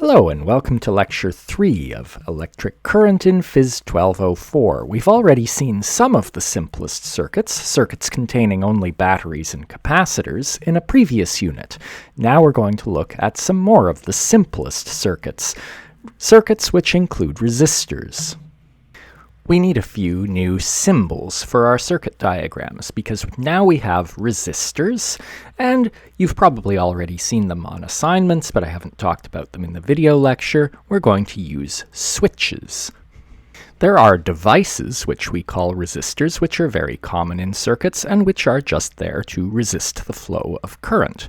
Hello and welcome to Lecture 3 of Electric Current in Phys 1204. We've already seen some of the simplest circuits containing only batteries and capacitors, in a previous unit. Now we're going to look at some more of the simplest circuits which include resistors. We need a few new symbols for our circuit diagrams because now we have resistors, and you've probably already seen them on assignments, but I haven't talked about them in the video lecture. We're going to use switches. There are devices, which we call resistors, which are very common in circuits and which are just there to resist the flow of current.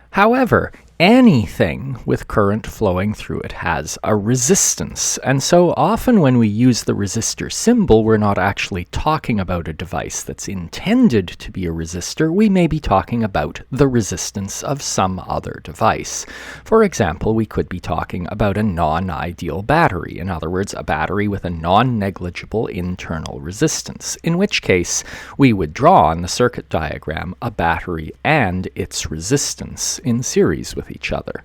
However, anything with current flowing through it has a resistance, and so often when we use the resistor symbol, we're not actually talking about a device that's intended to be a resistor. We may be talking about the resistance of some other device. For example, we could be talking about a non-ideal battery, in other words, a battery with a non-negligible internal resistance, in which case we would draw on the circuit diagram a battery and its resistance in series with each other.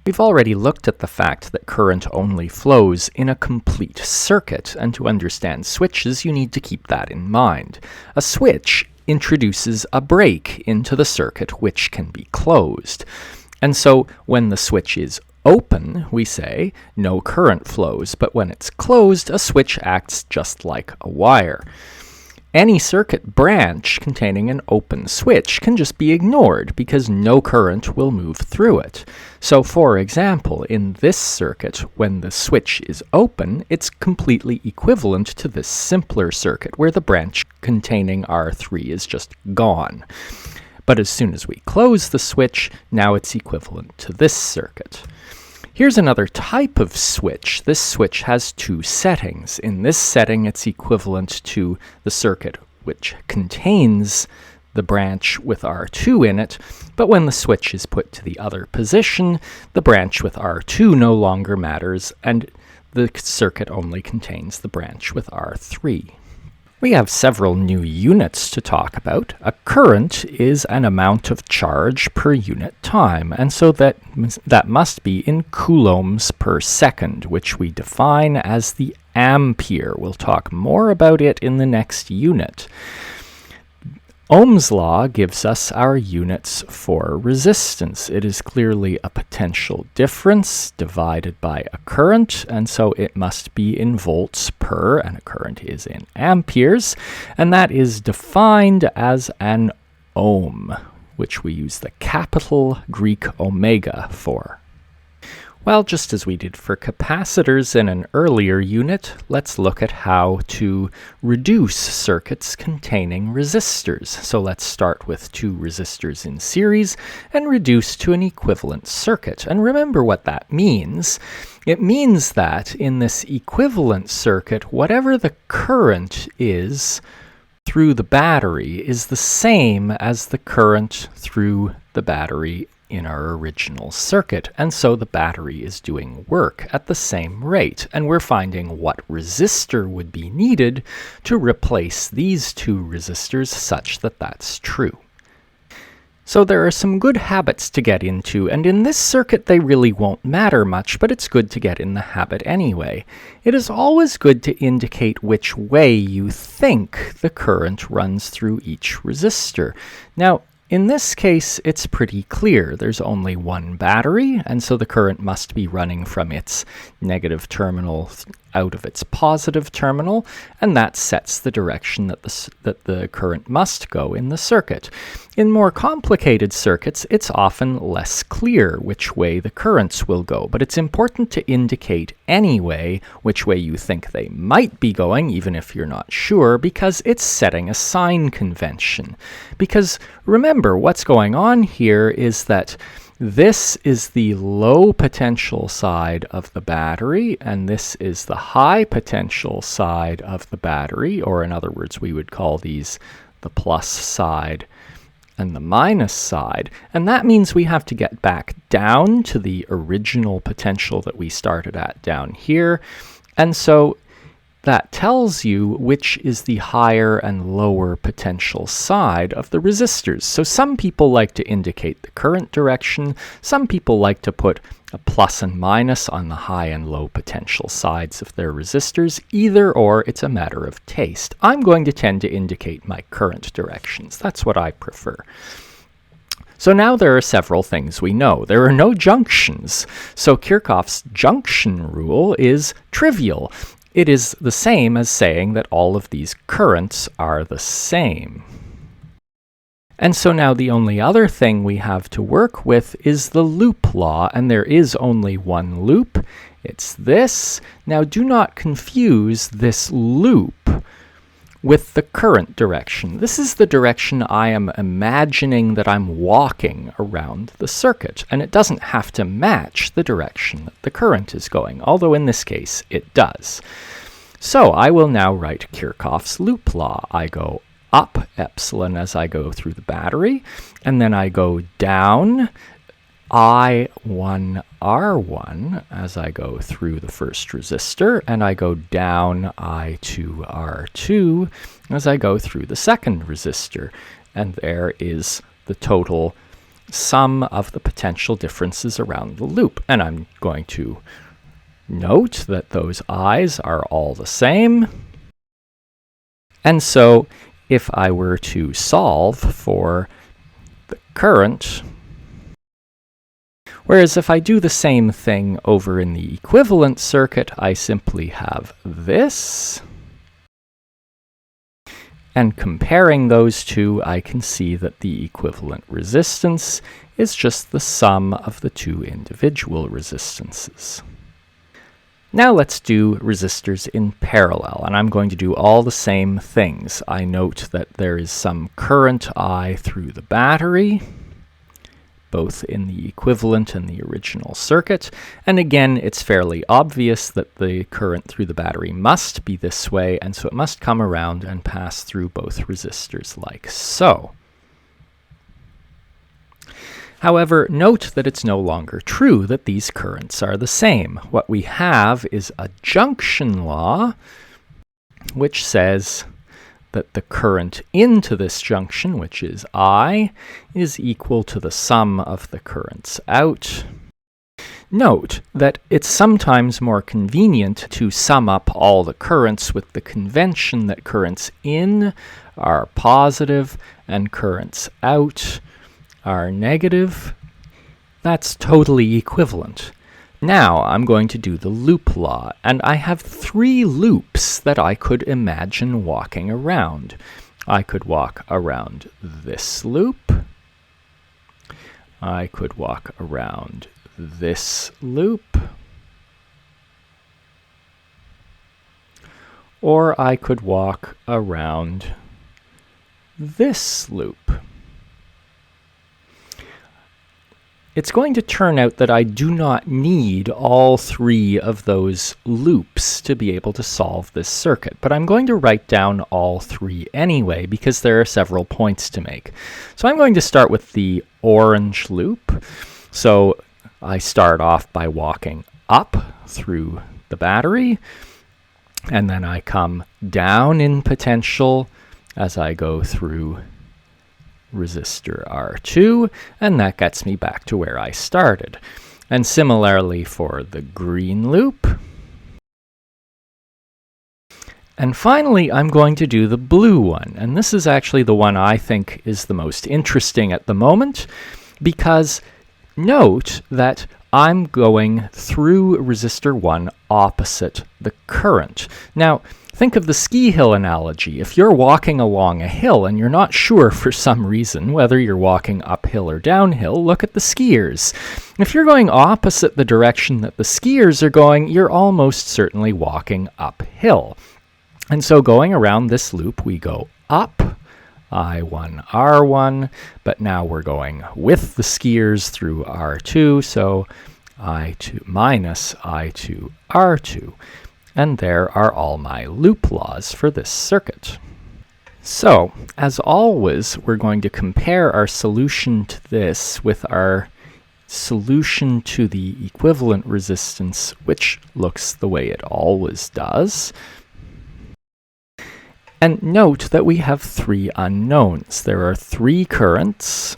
We've already looked at the fact that current only flows in a complete circuit, and to understand switches you need to keep that in mind. A switch introduces a break into the circuit which can be closed. And so when the switch is open, we say no current flows, but when it's closed, a switch acts just like a wire. Any circuit branch containing an open switch can just be ignored because no current will move through it. So for example, in this circuit, when the switch is open, it's completely equivalent to this simpler circuit where the branch containing R3 is just gone. But as soon as we close the switch, now it's equivalent to this circuit. Here's another type of switch. This switch has two settings. In this setting, it's equivalent to the circuit which contains the branch with R2 in it, but when the switch is put to the other position, the branch with R2 no longer matters, and the circuit only contains the branch with R3. We have several new units to talk about. A current is an amount of charge per unit time, and so that must be in coulombs per second, which we define as the ampere. We'll talk more about it in the next unit. Ohm's law gives us our units for resistance. It is clearly a potential difference divided by a current, and so it must be in volts per, and a current is in amperes, and that is defined as an ohm, which we use the capital Greek omega for. Well, just as we did for capacitors in an earlier unit, let's look at how to reduce circuits containing resistors. So let's start with two resistors in series and reduce to an equivalent circuit. And remember what that means. It means that in this equivalent circuit, whatever the current is through the battery is the same as the current through the battery in our original circuit, and so the battery is doing work at the same rate, and we're finding what resistor would be needed to replace these two resistors such that that's true. So there are some good habits to get into, and in this circuit they really won't matter much, but it's good to get in the habit anyway. It is always good to indicate which way you think the current runs through each resistor. Now, in this case, it's pretty clear. There's only one battery, and so the current must be running from its negative terminal out of its positive terminal, and that sets the direction that the current must go in the circuit. In more complicated circuits, it's often less clear which way the currents will go, but it's important to indicate anyway which way you think they might be going, even if you're not sure, because it's setting a sign convention. Because remember, what's going on here is that this is the low potential side of the battery, and this is the high potential side of the battery, or in other words, we would call these the plus side and the minus side. And that means we have to get back down to the original potential that we started at down here. And so that tells you which is the higher and lower potential side of the resistors. So some people like to indicate the current direction, some people like to put a plus and minus on the high and low potential sides of their resistors. Either or, it's a matter of taste. I'm going to tend to indicate my current directions. That's what I prefer. So now there are several things we know. There are no junctions, so Kirchhoff's junction rule is trivial. It is the same as saying that all of these currents are the same. And so now the only other thing we have to work with is the loop law, and there is only one loop. It's this. Now do not confuse this loop with the current direction. This is the direction I am imagining that I'm walking around the circuit, and it doesn't have to match the direction that the current is going, although in this case it does. So I will now write Kirchhoff's loop law. I go up epsilon as I go through the battery, and then I go down I1 R1 as I go through the first resistor, and I go down I2 R2 as I go through the second resistor. And there is the total sum of the potential differences around the loop. And I'm going to note that those I's are all the same. And so if I were to solve for the current, whereas if I do the same thing over in the equivalent circuit, I simply have this. And comparing those two, I can see that the equivalent resistance is just the sum of the two individual resistances. Now let's do resistors in parallel, and I'm going to do all the same things. I note that there is some current I through the battery, both in the equivalent and the original circuit. And again, it's fairly obvious that the current through the battery must be this way, and so it must come around and pass through both resistors like so. However, note that it's no longer true that these currents are the same. What we have is a junction law, which says that the current into this junction, which is I, is equal to the sum of the currents out. Note that it's sometimes more convenient to sum up all the currents with the convention that currents in are positive and currents out are negative. That's totally equivalent. Now I'm going to do the loop law, and I have three loops that I could imagine walking around. I could walk around this loop. I could walk around this loop. Or I could walk around this loop. It's going to turn out that I do not need all three of those loops to be able to solve this circuit, but I'm going to write down all three anyway because there are several points to make. So I'm going to start with the orange loop. So I start off by walking up through the battery, and then I come down in potential as I go through resistor R2, and that gets me back to where I started. And similarly for the green loop. And finally, I'm going to do the blue one, and this is actually the one I think is the most interesting at the moment, because note that I'm going through resistor 1 opposite the current. Now, think of the ski hill analogy. If you're walking along a hill and you're not sure for some reason whether you're walking uphill or downhill, look at the skiers. If you're going opposite the direction that the skiers are going, you're almost certainly walking uphill. And so going around this loop, we go up, I1, R1, but now we're going with the skiers through R2, so I2 minus I2, R2. And there are all my loop laws for this circuit. So, as always, we're going to compare our solution to this with our solution to the equivalent resistance, which looks the way it always does. And note that we have three unknowns. There are three currents,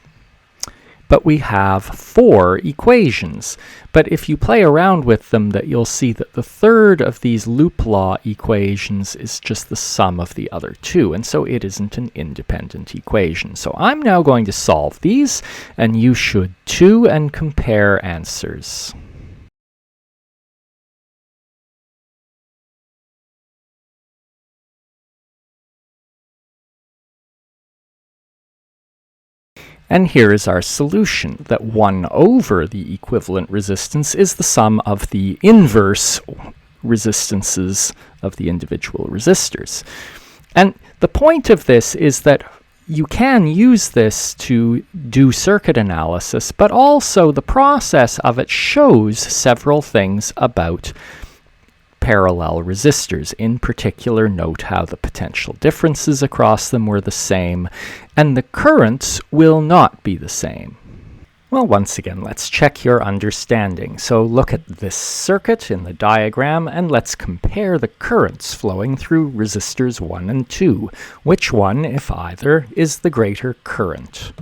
but we have four equations. But if you play around with them, that you'll see that the third of these loop law equations is just the sum of the other two, and so it isn't an independent equation. So I'm now going to solve these, and you should too, and compare answers. And here is our solution, that 1 over the equivalent resistance is the sum of the inverse resistances of the individual resistors. And the point of this is that you can use this to do circuit analysis, but also the process of it shows several things about parallel resistors. In particular, note how the potential differences across them were the same, and the currents will not be the same. Well, once again, let's check your understanding. So look at this circuit in the diagram, and let's compare the currents flowing through resistors 1 and 2. Which one, if either, is the greater current?